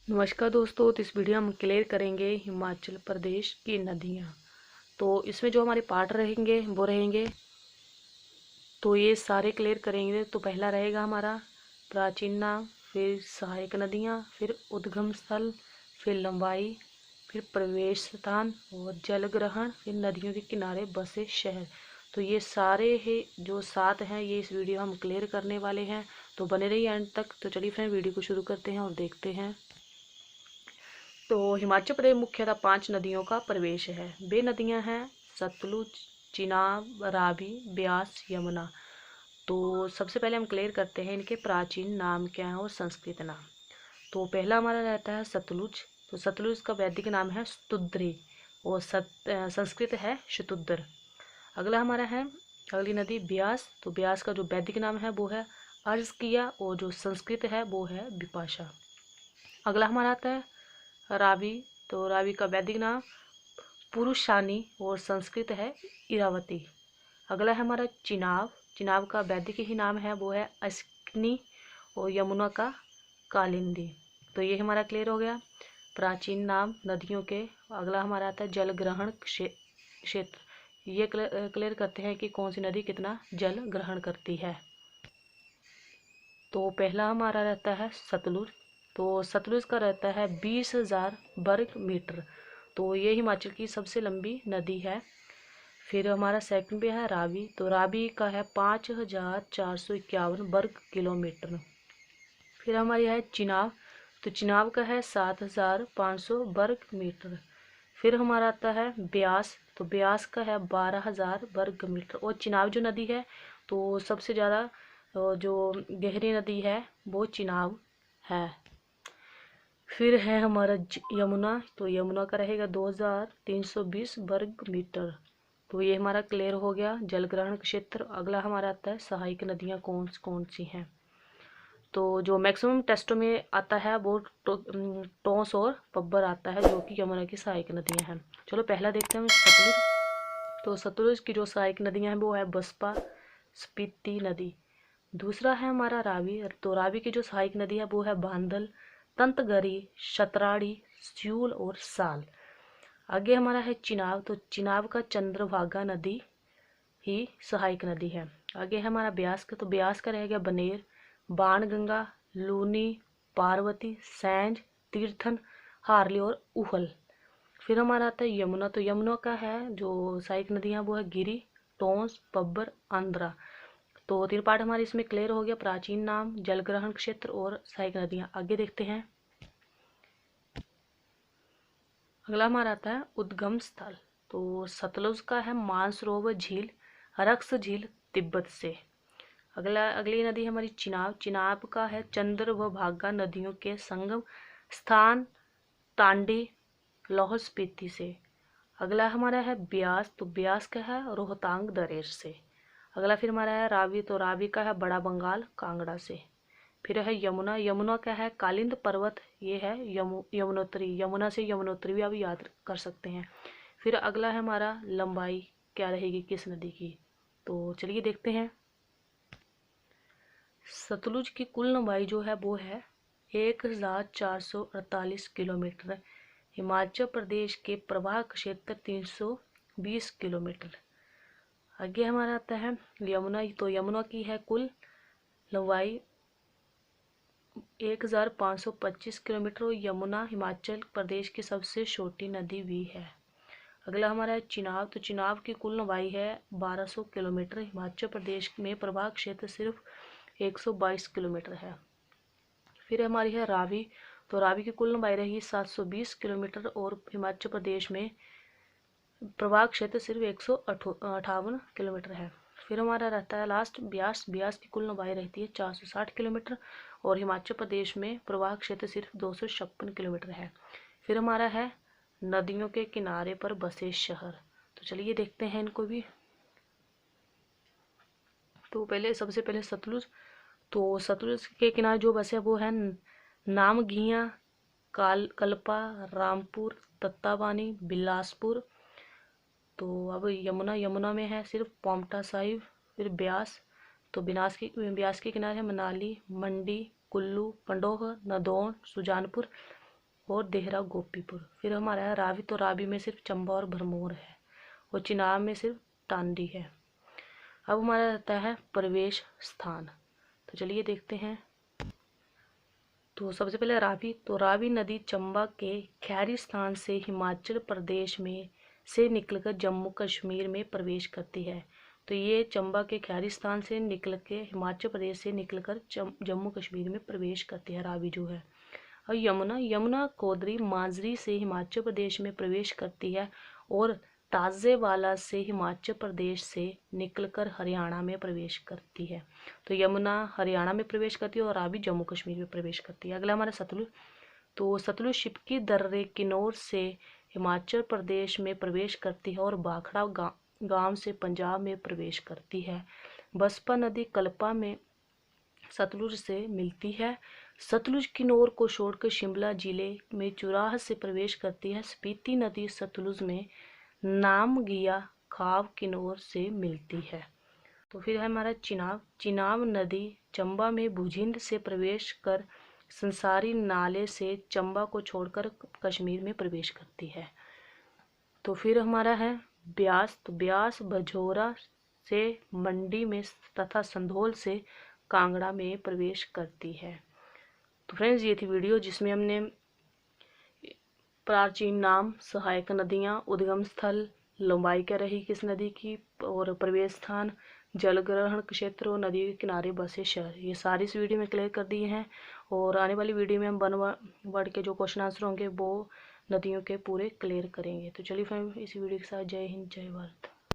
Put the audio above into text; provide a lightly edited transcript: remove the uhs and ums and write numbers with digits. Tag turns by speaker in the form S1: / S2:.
S1: नमस्कार दोस्तों। तो इस वीडियो में हम क्लियर करेंगे हिमाचल प्रदेश की नदियाँ। तो इसमें जो हमारे पार्ट रहेंगे वो रहेंगे, तो ये सारे क्लियर करेंगे। तो पहला रहेगा हमारा प्राचीन नाम, फिर सहायक नदियाँ, फिर उद्गम स्थल, फिर लंबाई, फिर प्रवेश स्थान और जल ग्रहण, फिर नदियों के किनारे बसे शहर। तो ये सारे ही जो 7 हैं ये इस वीडियो हम क्लियर करने वाले हैं। तो बने रहिए एंड तक। तो चलिए फ्रेंड वीडियो को शुरू करते हैं और देखते हैं। तो हिमाचल प्रदेश मुख्यतः 5 नदियों का प्रवेश है। वे नदियां हैं सतलुज, चिनाब, रावी, ब्यास, यमुना। तो सबसे पहले हम क्लियर करते हैं इनके प्राचीन नाम क्या है और संस्कृत नाम। तो पहला हमारा रहता है सतलुज। तो सतलुज का वैदिक नाम है स्तुद्री और संस्कृत है शतुद्र। अगला हमारा है अगली नदी ब्यास। तो ब्यास का जो वैदिक नाम है वो है अर्जकिया और जो संस्कृत है वो है विपाशा। अगला हमारा आता है रावी। तो रावी का वैदिक नाम पुरुषानी और संस्कृत है इरावती। अगला है हमारा चिनाब। चिनाब का वैदिक ही नाम है वो है अस्किनी और यमुना का कालिंदी। तो ये हमारा क्लियर हो गया प्राचीन नाम नदियों के। अगला हमारा आता है जल ग्रहण क्षेत्र। ये क्लियर करते हैं कि कौन सी नदी कितना जल ग्रहण करती है। तो पहला हमारा रहता है सतलुज। तो सतलुज का रहता है 20,000 वर्ग मीटर। तो ये हिमाचल की सबसे लंबी नदी है। फिर हमारा सेकंड पे है रावी। तो रावी का है 5,451 वर्ग किलोमीटर। फिर हमारी है चिनाब। तो चिनाब का है 7,500 वर्ग मीटर। फिर हमारा आता है ब्यास। तो ब्यास का है 12,000 वर्ग मीटर। और चिनाब जो नदी है तो सबसे ज़्यादा जो गहरी नदी है वो चिनाब है। फिर है हमारा यमुना। तो यमुना का रहेगा 2,320 वर्ग मीटर। तो ये हमारा क्लियर हो गया जल ग्रहण क्षेत्र। अगला हमारा आता है सहायक नदियाँ कौन कौन सी हैं। तो जो मैक्सिमम टेस्टों में आता है वो टोंस और पब्बर आता है जो कि यमुना की सहायक नदियाँ हैं। चलो पहला देखते हैं सतलुज। तो सतलुज की जो सहायक नदियाँ हैं वो है बसपा, स्पीति नदी। दूसरा है हमारा रावी। तो रावी की जो सहायक नदी है वो है बांदल, तंतगरी, शतराड़ी, स्यूल और साल। आगे हमारा है चिनाब। तो चिनाब का चंद्रभागा नदी ही सहायक नदी है। आगे है हमारा ब्यास का। तो ब्यास का रहेगा बनेर, बाणगंगा, लूनी, पार्वती, सैंज, तीर्थन, हारली और उहल। फिर हमारा आता है यमुना। तो यमुना का है जो सहायक नदियाँ वो है गिरी, टोंस, पब्बर, आंध्रा। तो 3 पार्ट हमारे इसमें क्लियर हो गया प्राचीन नाम, जल ग्रहण क्षेत्र और सहायक नदियाँ। आगे देखते हैं। अगला हमारा आता है उद्गम स्थल। तो सतलुज का है मानसरोवर झील, रक्स झील तिब्बत से। अगली नदी हमारी चिनाब। चिनाब का है चंद्र व भागा नदियों के संगम स्थान तांडी, लाहौल स्पीति से। अगला हमारा है ब्यास। तो ब्यास का है रोहतांग दरेर से। अगला फिर हमारा है रावी। तो रावी का है बड़ा बंगाल कांगड़ा से। फिर है यमुना। यमुना का है कालिंद पर्वत, ये है यमुनोत्री। यमुना से यमुनोत्री भी आप याद कर सकते हैं। फिर अगला है हमारा लंबाई क्या रहेगी किस नदी की। तो चलिए देखते हैं। सतलुज की कुल लंबाई जो है वो है 1,448 किलोमीटर। हिमाचल प्रदेश के प्रवाह क्षेत्र 320 किलोमीटर। आगे हमारा आता है यमुना। तो यमुना की है कुल लंबाई 1,525 किलोमीटर और यमुना हिमाचल प्रदेश की सबसे छोटी नदी भी है। अगला हमारा है चिनाब। तो चिनाब की कुल लंबाई है 1,200 किलोमीटर। हिमाचल प्रदेश में प्रभाग क्षेत्र सिर्फ 122 किलोमीटर है। फिर हमारी है रावी। तो रावी की कुल लंबाई रही 720 किलोमीटर और हिमाचल प्रदेश में प्रभाग क्षेत्र सिर्फ 158 किलोमीटर है। फिर हमारा रहता है लास्ट ब्यास। ब्यास की कुल लंबाई रहती है 460 किलोमीटर और हिमाचल प्रदेश में प्रवाह क्षेत्र सिर्फ 256 किलोमीटर है। फिर हमारा है नदियों के किनारे पर बसे शहर। तो चलिए देखते हैं इनको भी। तो सबसे पहले सतलुज। तो सतलुज के किनारे जो बसे वो है नामघिया, कल्पा, रामपुर, तत्तावानी, बिलासपुर। तो अब यमुना में है सिर्फ पांवटा साहिब। फिर ब्यास। तो ब्यास के किनारे है मनाली, मंडी, कुल्लू, पंडोह, नदौन, सुजानपुर। और देहरा गोपीपुर। फिर हमारा है रावी, तो रावी में सिर्फ चंबा और भरमौर है, और चिनाब में सिर्फ टांडी है। अब हमारा रहता है प्रवेश स्थान, तो चलिए देखते हैं। तो सबसे पहले रावी, तो रावी नदी चंबा के खैरी स्थान से हिमाचल प्रदेश में से निकलकर जम्मू कश्मीर में प्रवेश करती है। तो ये चंबा के खैरी स्थान से निकल के हिमाचल प्रदेश से निकलकर जम्मू कश्मीर में प्रवेश करती है रावी जो है। और यमुना, यमुना कोदरी माजरी से हिमाचल प्रदेश में प्रवेश करती है और ताजेवाला से हिमाचल प्रदेश से निकलकर हरियाणा में प्रवेश करती है। तो यमुना हरियाणा में प्रवेश करती है और रावी जम्मू कश्मीर में प्रवेश करती है। अगला हमारा सतलुज, तो सतलुज शिपकी दर्रे किन्नौर से हिमाचल प्रदेश में प्रवेश करती है और भाखड़ा गांव से पंजाब में प्रवेश करती है। बसपा नदी कल्पा में सतलुज से मिलती है। सतलुज किन्नौर को छोड़कर शिमला जिले में चुराह से प्रवेश करती है। स्पीति नदी सतलुज में नामगिया खाव किन्नौर से मिलती है। तो फिर है हमारा चिनाब, चिनाब नदी चंबा में भुजिंद से प्रवेश कर संसारी नाले से चंबा को छोड़कर कश्मीर में प्रवेश करती है। तो फिर हमारा है ब्यास, तो ब्यास बझोरा से मंडी में तथा संधोल से कांगड़ा में प्रवेश करती है। तो फ्रेंड्स ये थी वीडियो जिसमें हमने प्राचीन नाम, सहायक नदियाँ, उद्गम स्थल, लंबाई क्या रही किस नदी की, और प्रवेश स्थान, जलग्रहण क्षेत्र और नदी के किनारे बसे शहर, ये सारी इस वीडियो में क्लियर कर दिए हैं। और आने वाली वीडियो में हम वन वर्ड के जो क्वेश्चन आंसर होंगे वो नदियों के पूरे क्लियर करेंगे। तो चलिए फ्रेंड इस वीडियो के साथ जय हिंद जय भारत।